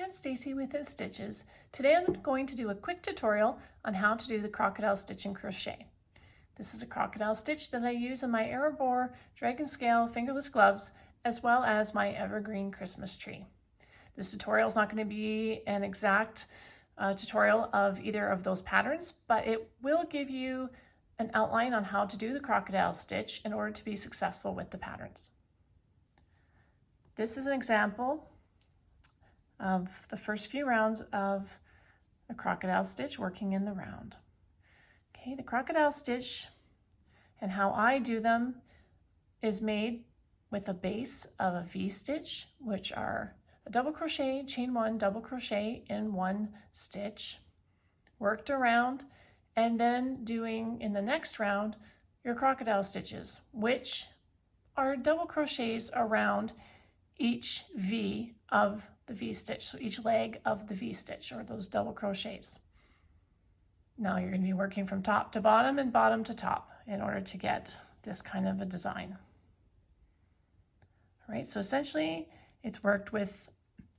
I'm Stacy with It Stitches. Today I'm going to do a quick tutorial on how to do the crocodile stitch and crochet. This is a crocodile stitch that I use in my Erebor dragon scale fingerless gloves as well as my Evergreen Christmas Tree. This tutorial is not going to be an exact tutorial of either of those patterns, but it will give you an outline on how to do the crocodile stitch in order to be successful with the patterns. This is an example of the first few rounds of a crocodile stitch working in the round. Okay, the crocodile stitch and how I do them is made with a base of a V-stitch, which are a double crochet, chain one, double crochet in one stitch, worked around, and then doing in the next round your crocodile stitches, which are double crochets around each V of the V-stitch, so each leg of the V-stitch or those double crochets. Now you're going to be working from top to bottom and bottom to top in order to get this kind of a design. All right, so essentially it's worked with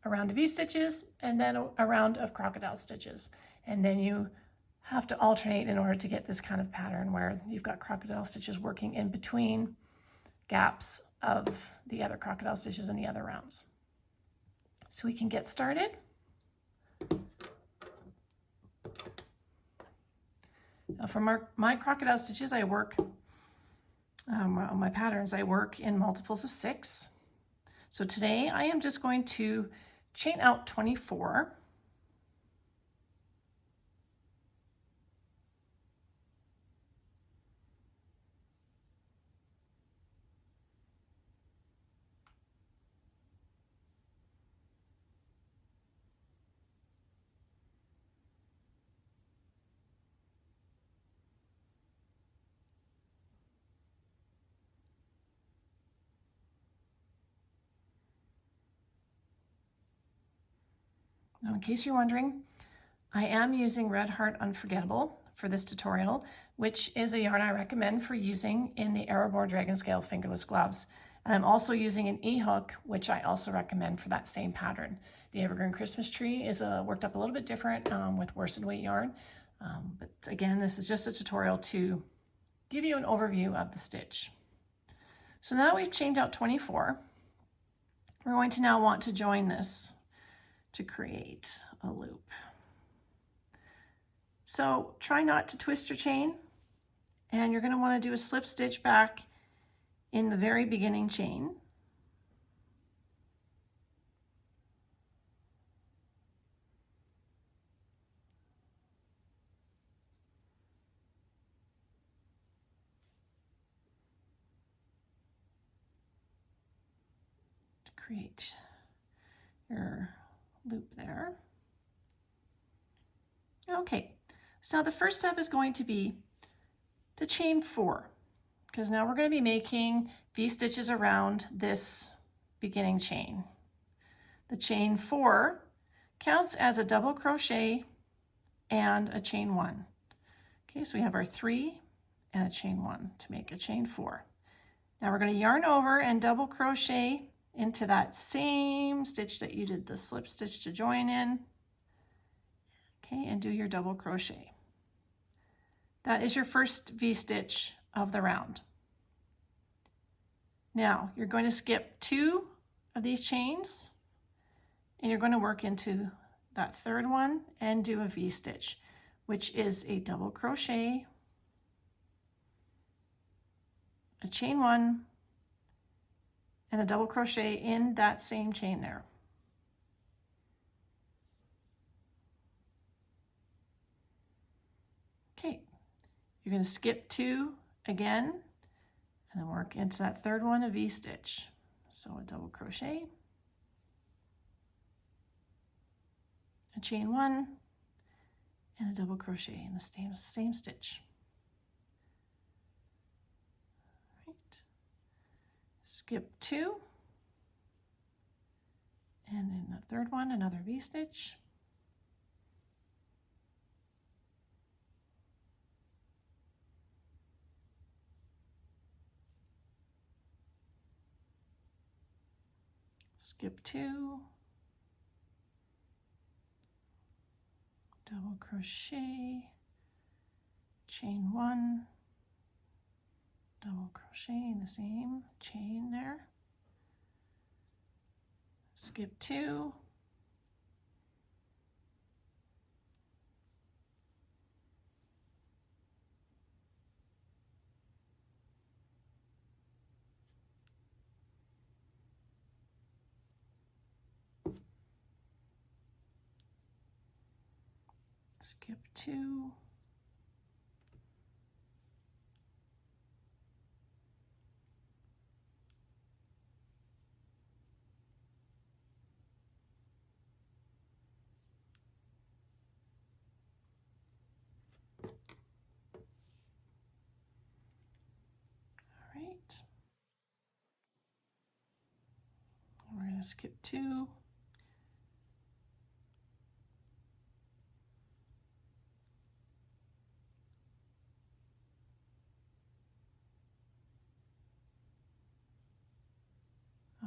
a round of V-stitches and then a round of crocodile stitches, and then you have to alternate in order to get this kind of pattern where you've got crocodile stitches working in between gaps of the other crocodile stitches in the other rounds. So we can get started. Now for my crocodile stitches, I work, on my patterns, I work in multiples of 6. So today I am just going to chain out 24. Now, in case you're wondering, I am using Red Heart Unforgettable for this tutorial, which is a yarn I recommend for using in the Erebor Dragon Scale fingerless gloves. And I'm also using an E-hook, which I also recommend for that same pattern. The Evergreen Christmas Tree is worked up a little bit different with worsted weight yarn. But again, this is just a tutorial to give you an overview of the stitch. So now we've chained out 24. We're going to now want to join this to create a loop. So try not to twist your chain, and you're going to want to do a slip stitch back in the very beginning chain. To create your loop there. Okay, so the first step is going to be to chain 4, because now we're going to be making V-stitches around this beginning chain. The chain 4 counts as a double crochet and a chain 1. Okay, so we have our 3 and a chain 1 to make a chain 4. Now we're going to yarn over and double crochet into that same stitch that you did the slip stitch to join in. Okay, and do your double crochet. That is your first V-stitch of the round. Now you're going to skip 2 of these chains and you're going to work into that third one and do a V-stitch, which is a double crochet, a chain 1, and a double crochet in that same chain there. Okay, you're going to skip 2 again and then work into that third one, a V-stitch. So a double crochet, a chain 1, and a double crochet in the same stitch. Skip 2, and then the third one, another V-stitch. Skip 2, double crochet, chain 1, double crochet in the same chain there, skip 2, skip 2, all right, we're going to skip 2,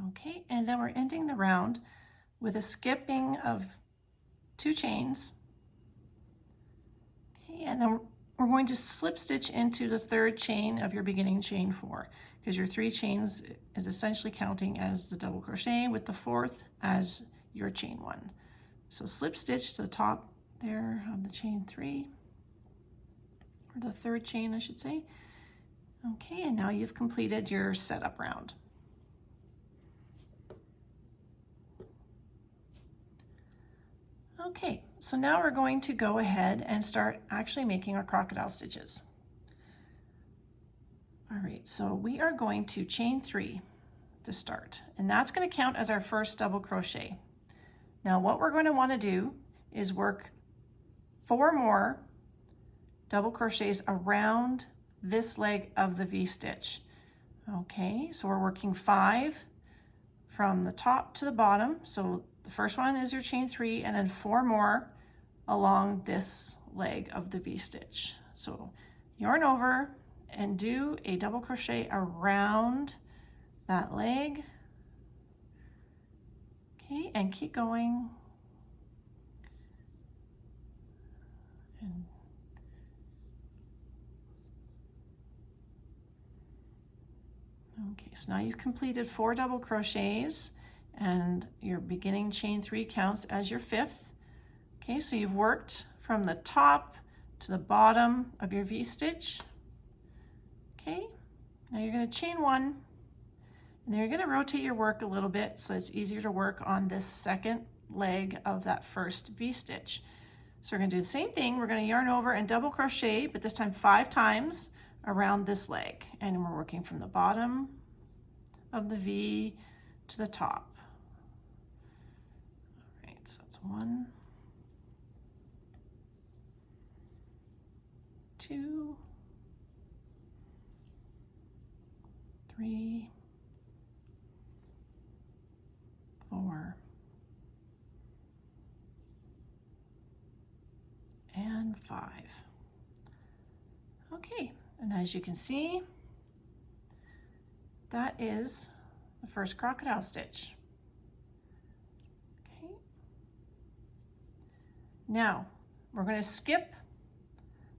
okay, and then we're ending the round with a skipping of 2 chains, okay, and then we're going to slip stitch into the 3rd chain of your beginning chain 4, because your 3 chains is essentially counting as the double crochet with the 4th as your chain 1. So slip stitch to the top there of the chain 3, or the 3rd chain I should say. Okay, and now you've completed your setup round. Okay, so now we're going to go ahead and start actually making our crocodile stitches. All right, so we are going to chain 3 to start, and that's going to count as our first double crochet. Now what we're going to want to do is work 4 more double crochets around this leg of the V-stitch. Okay, so we're working 5 from the top to the bottom. So the first one is your chain 3, and then 4 more along this leg of the V-stitch. So yarn over and do a double crochet around that leg. Okay, and keep going. And okay, so now you've completed 4 double crochets, and your beginning chain 3 counts as your 5th. Okay, so you've worked from the top to the bottom of your V-stitch. Okay, now you're going to chain 1, and then you're going to rotate your work a little bit so it's easier to work on this second leg of that first V-stitch. So we're going to do the same thing. We're going to yarn over and double crochet, but this time 5 times around this leg, and we're working from the bottom of the V to the top. All right, so that's 1, 2, 3, 4, and 5. Okay, and as you can see, that is the first crocodile stitch. Okay. Now we're going to skip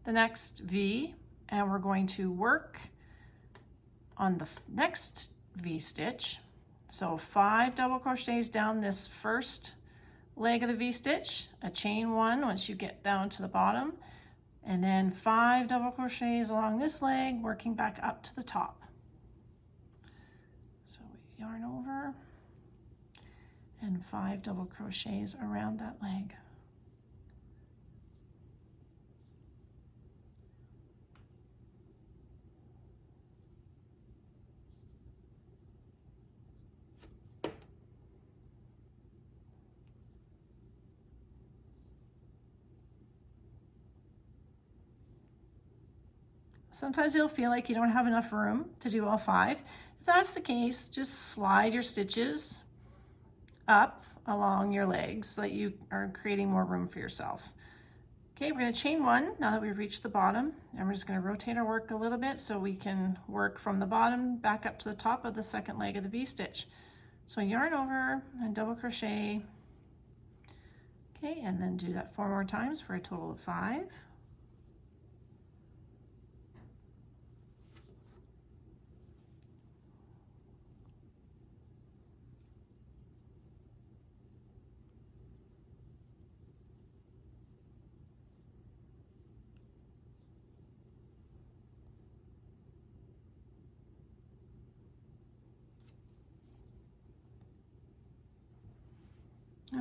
the next V, and we're going to work on the next V stitch. So 5 double crochets down this first leg of the V stitch, a chain 1 once you get down to the bottom, and then 5 double crochets along this leg, working back up to the top. So we yarn over and 5 double crochets around that leg. Sometimes you'll feel like you don't have enough room to do all 5. If that's the case, just slide your stitches up along your legs so that you are creating more room for yourself. Okay, we're going to chain 1 now that we've reached the bottom, and we're just going to rotate our work a little bit so we can work from the bottom back up to the top of the second leg of the V-stitch. So yarn over and double crochet. Okay, and then do that 4 more times for a total of 5.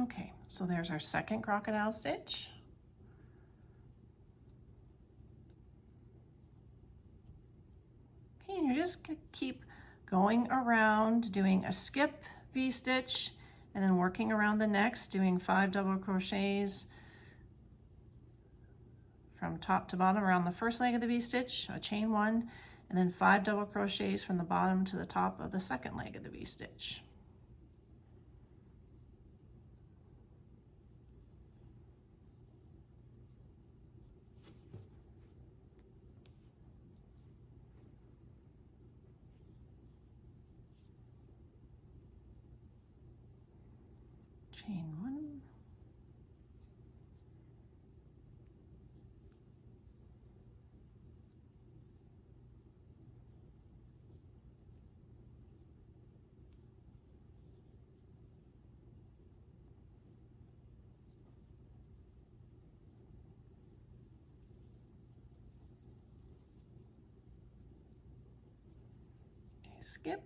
Okay, so there's our second crocodile stitch. Okay, and you're just gonna keep going around, doing a skip V-stitch, and then working around the next, doing 5 double crochets from top to bottom around the first leg of the V-stitch, a chain 1, and then 5 double crochets from the bottom to the top of the second leg of the V-stitch. Chain 1. Okay, skip.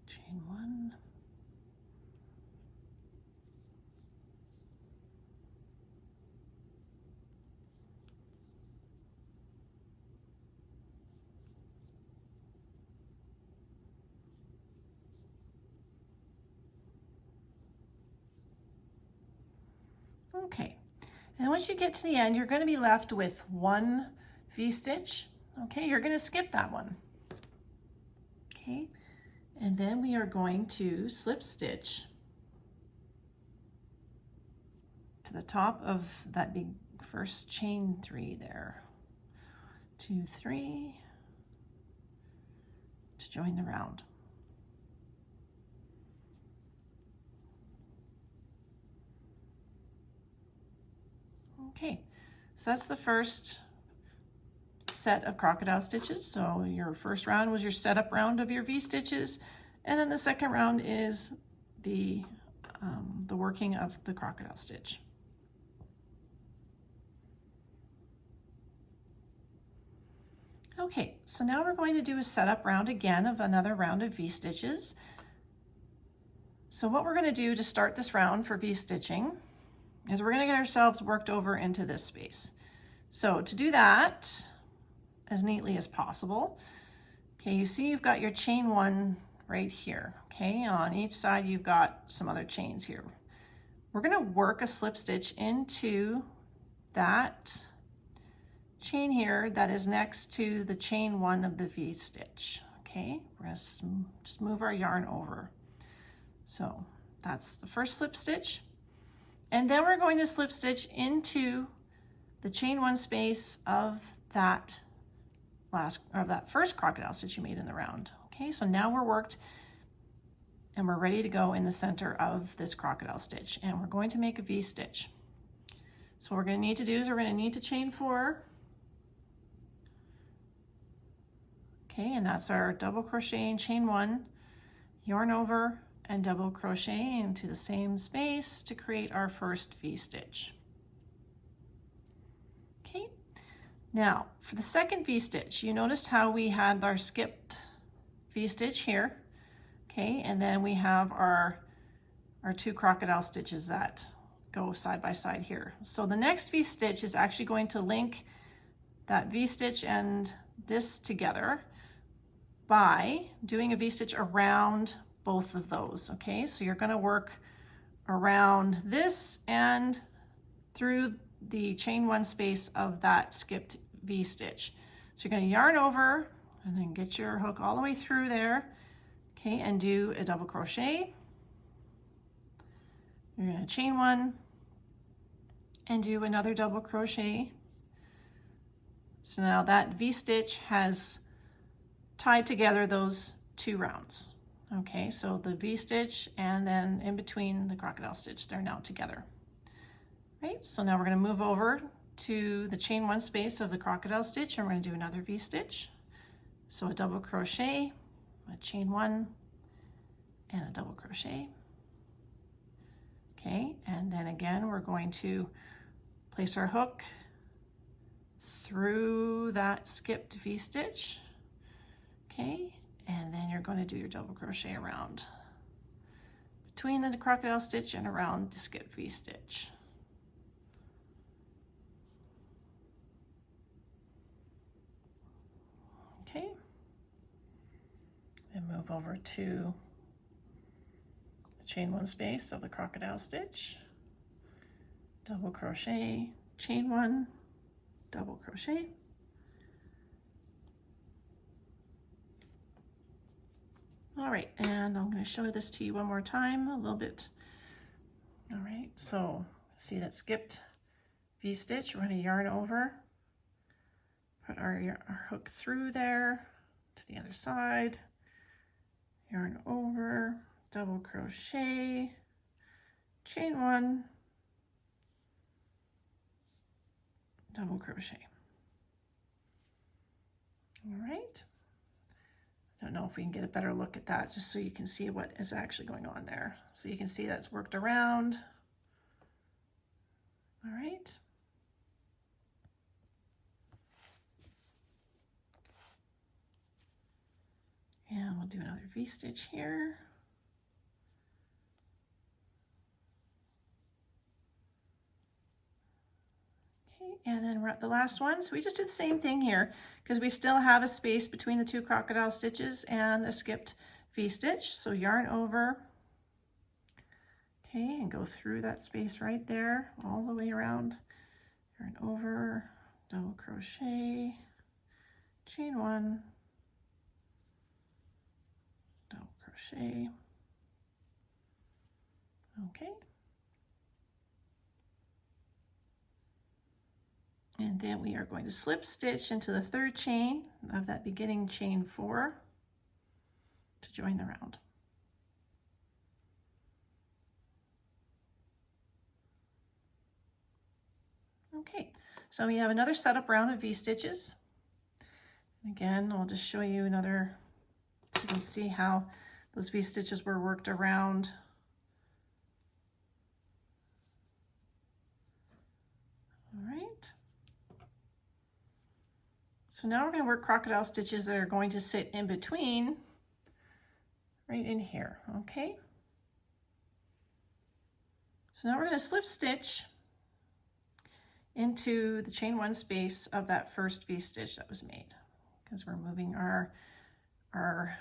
Chain 1. Okay, and once you get to the end, you're going to be left with 1 V-stitch. Okay, you're going to skip that one. Okay, and then we are going to slip stitch to the top of that big first chain 3 there. 2, 3 to join the round. Okay, so that's the first set of crocodile stitches. So your first round was your setup round of your V-stitches, and then the second round is the working of the crocodile stitch. Okay, so now we're going to do a setup round again of another round of V-stitches. So what we're going to do to start this round for V-stitching is we're going to get ourselves worked over into this space. So to do that as neatly as possible, okay, you see you've got your chain 1 right here, okay? On each side you've got some other chains here. We're going to work a slip stitch into that chain here that is next to the chain 1 of the V-stitch, okay? We're going to just move our yarn over. So that's the first slip stitch. And then we're going to slip stitch into the chain 1 space of that first crocodile stitch you made in the round. Okay, so now we're worked and we're ready to go in the center of this crocodile stitch, and we're going to make a V-stitch. So what we're going to need to do is we're going to need to chain 4. Okay, and that's our double crochet in chain 1, yarn over, and double crochet into the same space to create our first V-stitch. Okay, now for the second V-stitch, you noticed how we had our skipped V-stitch here, okay, and then we have our 2 crocodile stitches that go side by side here. So the next V-stitch is actually going to link that V-stitch and this together by doing a V-stitch around both of those, okay? So you're going to work around this and through the chain 1 space of that skipped V-stitch. So you're going to yarn over and then get your hook all the way through there, okay, and do a double crochet. You're going to chain 1 and do another double crochet. So now that V-stitch has tied together those 2 rounds. Okay, so the V-stitch and then in between the crocodile stitch, they're now together. Right, so now we're going to move over to the chain 1 space of the crocodile stitch and we're going to do another V-stitch. So a double crochet, a chain 1, and a double crochet. Okay, and then again we're going to place our hook through that skipped V-stitch. Okay, and then you're going to do your double crochet around between the crocodile stitch and around the skipped V-stitch. Okay, and move over to the chain 1 space of the crocodile stitch, double crochet, chain 1, double crochet. All right, and I'm going to show this to you one more time, a little bit. All right, so see that skipped V-stitch, we're going to yarn over, put our hook through there to the other side, yarn over, double crochet, chain 1, double crochet. All right. I don't know if we can get a better look at that just so you can see what is actually going on there. So you can see that's worked around. All right. And we'll do another V-stitch here. Okay, and then we're at the last one. So we just do the same thing here because we still have a space between the 2 crocodile stitches and the skipped V-stitch. So yarn over, okay, and go through that space right there all the way around. Yarn over, double crochet, chain 1, double crochet. Okay. And then we are going to slip stitch into the 3rd chain of that beginning chain 4 to join the round. Okay, so we have another setup round of V-stitches. Again, I'll just show you another, so you can see how those V-stitches were worked around. All right. So now we're going to work crocodile stitches that are going to sit in between, right in here, okay? So now we're going to slip stitch into the chain 1 space of that first V-stitch that was made because we're moving our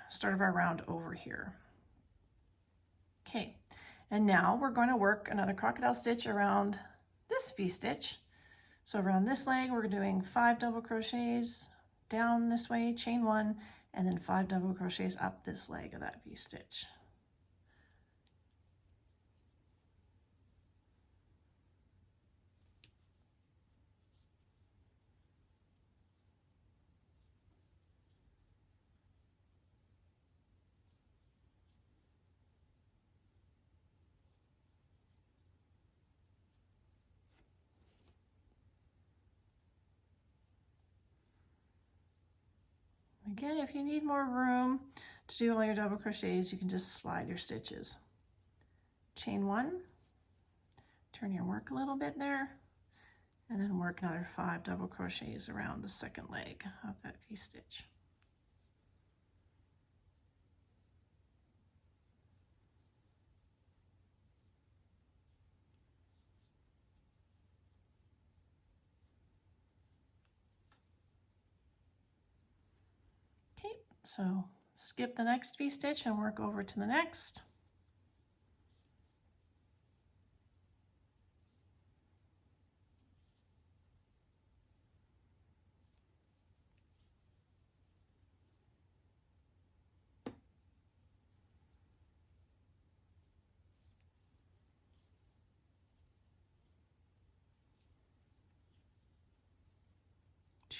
start of our round over here. Okay, and now we're going to work another crocodile stitch around this V-stitch. So around this leg, we're doing 5 double crochets down this way, chain 1, and then 5 double crochets up this leg of that V-stitch. Again, if you need more room to do all your double crochets, you can just slide your stitches. Chain 1, turn your work a little bit there, and then work another 5 double crochets around the second leg of that V-stitch. Okay, so skip the next V-stitch and work over to the next.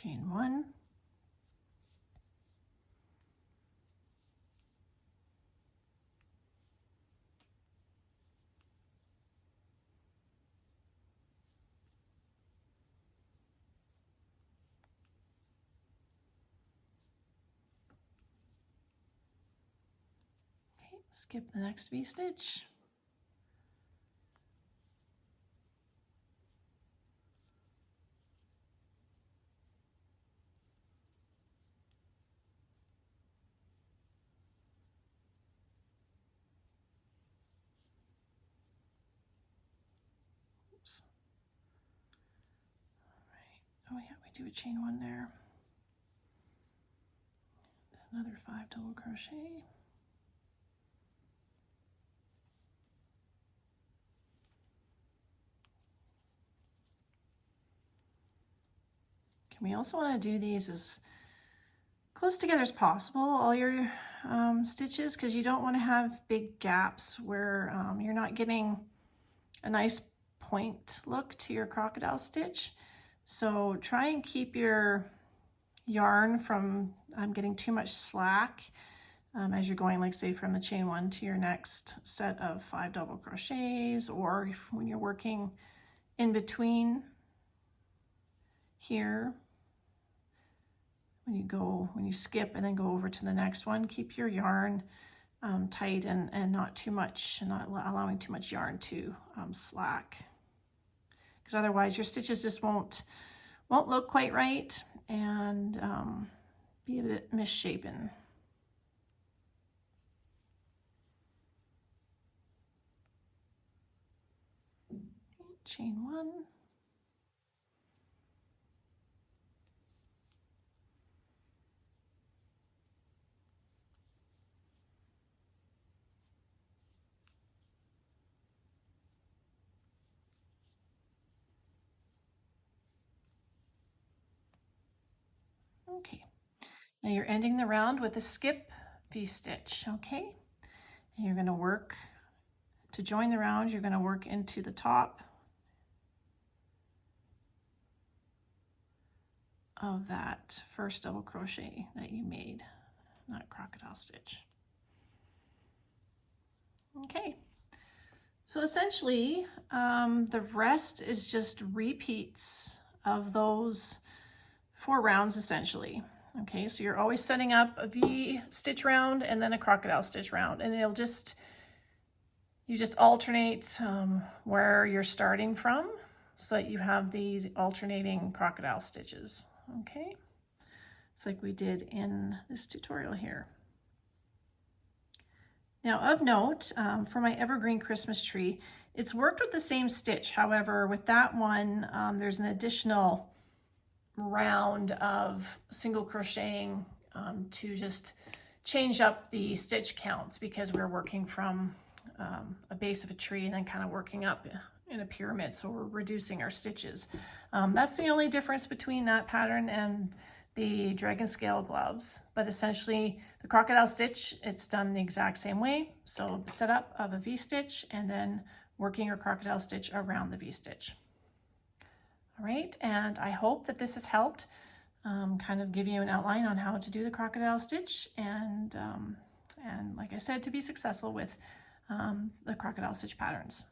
chain 1, okay, skip the next V-stitch. Oh yeah, we do a chain 1 there. Another 5 double crochet. We also want to do these as close together as possible, all your stitches, because you don't want to have big gaps where you're not getting a nice point look to your crocodile stitch. So try and keep your yarn from getting too much slack as you're going, like say from the chain 1 to your next set of 5 double crochets, or when you're working in between here. When you skip and then go over to the next one, keep your yarn tight and not too much, not allowing too much yarn to slack, because otherwise your stitches just won't look quite right and be a bit misshapen. Chain 1. Okay, now you're ending the round with a skip V-stitch, okay? And you're going to work, to join the round, you're going to work into the top of that first double crochet that you made, that crocodile stitch. Okay, so essentially the rest is just repeats of those 4 rounds essentially. Okay, so you're always setting up a V stitch round and then a crocodile stitch round, and you just alternate where you're starting from so that you have these alternating crocodile stitches. Okay, it's like we did in this tutorial here. Now of note, for my Evergreen Christmas Tree, it's worked with the same stitch. However, with that one, there's an additional round of single crocheting to just change up the stitch counts, because we're working from a base of a tree and then kind of working up in a pyramid, so we're reducing our stitches. That's the only difference between that pattern and the dragon scale gloves, but essentially the crocodile stitch, it's done the exact same way. So setup of a V-stitch and then working your crocodile stitch around the V-stitch. All right, and I hope that this has helped kind of give you an outline on how to do the crocodile stitch, and like I said, to be successful with the crocodile stitch patterns.